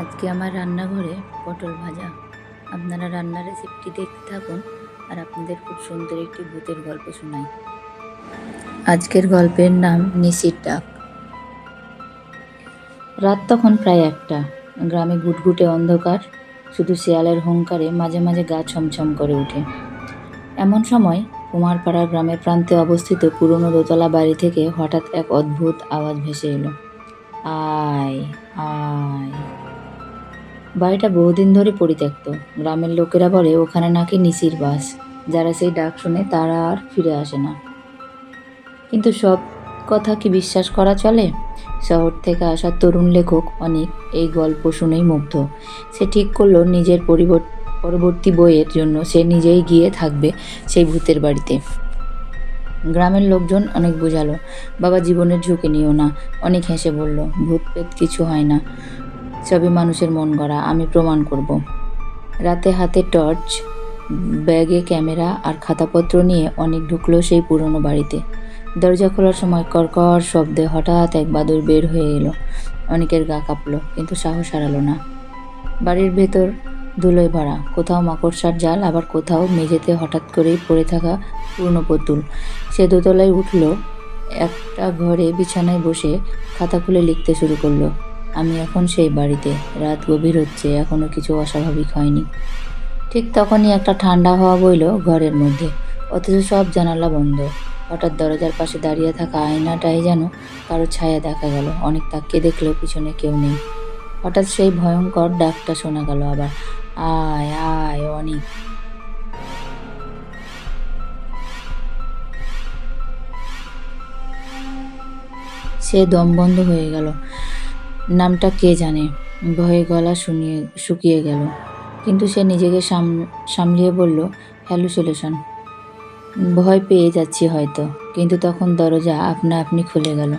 আজকে আমার রান্নাঘরে পটল ভাজা। আপনারা রান্নার রেসিপিটি দেখতে থাকুন আর আপনাদের খুব সুন্দর একটি ভূতের গল্প শোনাই। আজকের গল্পের নাম নিশির ডাক। রাত তখন প্রায় 1টা। গ্রামে ঘুটঘুটে অন্ধকার, শুধু শেয়ালের হুংকারে মাঝে মাঝে গা ছমছম করে ওঠে। এমন সময় কুমারপাড়ার গ্রামের প্রান্তে অবস্থিত পুরনো দোতলা বাড়ি থেকে হঠাৎ এক অদ্ভুত আওয়াজ ভেসে এলো, আয় আয়। বাড়িটা বহুদিন ধরে পরিত্যক্ত। গ্রামের লোকেরা বলে ওখানে নাকি নিশির বাস। যারা সেই ডাক শুনে তারা আর ফিরে আসে না। কিন্তু সব কথা কি বিশ্বাস করা চলে? শহর থেকে আসা তরুণ লেখক অনিক এই গল্প শুনেই মুগ্ধ। সে ঠিক করলো নিজের পরবর্তী বইয়ের জন্য সে নিজেই গিয়ে থাকবে সেই ভূতের বাড়িতে। গ্রামের লোকজন অনেক বোঝালো, বাবা জীবনের ঝুঁকি নিও না। অনেক হেসে বলল, ভূত পেত কিছু হয় না, সবই মানুষের মন গড়া, আমি প্রমাণ করব। রাতে হাতে টর্চ, ব্যাগে ক্যামেরা আর খাতাপত্র নিয়ে অনেক ঢুকলো সেই পুরনো বাড়িতে। দরজা খোলার সময় কড়কড় শব্দে হঠাৎ এক বাদুড় বের হয়ে এলো। অনেকের গা কাঁপলো, কিন্তু সাহস হারালো না। বাড়ির ভেতর ধুলোয় ভরা, কোথাও মাকড়সার জাল, আবার কোথাও মেঝেতে হঠাৎ করেই পড়ে থাকা পুরনো পুতুল। সে দোতলায় উঠল, একটা ঘরে বিছানায় বসে খাতা খুলে লিখতে শুরু করলো, আমি এখন সেই বাড়িতে। রাত গভীর হচ্ছে, এখনো কিছু অস্বাভাবিক হয়নি। ঠিক তখনই একটা ঠান্ডা হাওয়া বইল ঘরের মধ্যে, অথচ সব জানালা বন্ধ। হঠাৎ দরজার পাশে দাঁড়িয়ে থাকা আয়নাটায় যেন কারো ছায়া দেখা গেল। অনেক তাকিয়ে দেখলো পিছনে কেউ নেই। হঠাৎ সেই ভয়ঙ্কর ডাকটা শোনা গেল আবার, আয় আয় অনিক। সে দম বন্ধ হয়ে গেল। নামটা কে জানে, ভয়ে গলা শুকিয়ে গেল। কিন্তু সে নিজেকে সামলিয়ে বলল, হ্যালুসিনেশন, ভয় পেয়ে যাচ্ছি হয়তো। কিন্তু তখন দরজা আপনা আপনি খুলে গেল।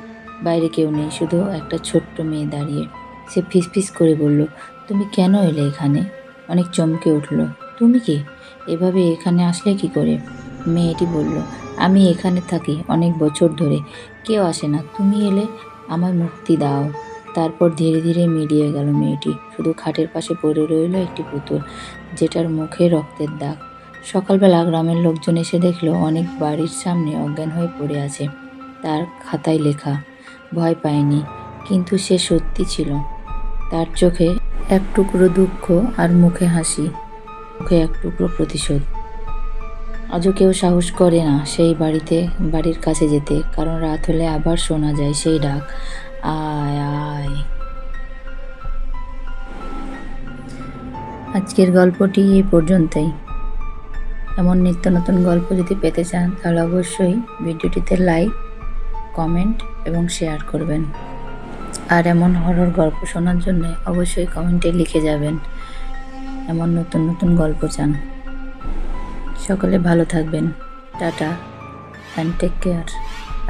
বাইরে কেউ নেই, শুধু একটা ছোট্ট মেয়ে দাঁড়িয়ে। সে ফিসফিস করে বলল, তুমি কেন এলে এখানে? অনেক চমকে উঠল, তুমি কি? এভাবে এখানে আসলে কি করে? মেয়েটি বলল, আমি এখানে থাকি অনেক বছর ধরে, কেউ আসে না, তুমি এলে, আমায় মুক্তি দাও। তারপর ধীরে ধীরে মিলিয়ে গেল মেয়েটি। শুধু খাটের পাশে পড়ে রইল একটি পুতুল, যেটার মুখে রক্তের দাগ। সকালবেলা গ্রামের লোকজন এসে দেখলো অনেক বাড়ির সামনে অজ্ঞান হয়ে পড়ে আছে। তার খাতায় লেখা, ভয় পায়নি, কিন্তু সে সত্যি ছিল। তার চোখে এক টুকরো দুঃখ আর মুখে হাসি, মুখে এক টুকরো প্রতিশোধ। আজও কেউ সাহস করে না সেই বাড়ির কাছে যেতে, কারণ রাত হলে আবার শোনা যায় সেই ডাক, আয় আয়। আজকের গল্পটি এই পর্যন্তই। এমন নিত্য নতুন গল্প যদি পেতে চান তাহলে অবশ্যই ভিডিওটিতে লাইক, কমেন্ট এবং শেয়ার করবেন। আর এমন হরর গল্প শোনার জন্য অবশ্যই কমেন্টে লিখে যাবেন এমন নতুন নতুন গল্প চান। সকলে ভালো থাকবেন। Tata and take care.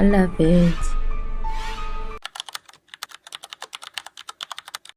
আল্লাহ হাফেজ।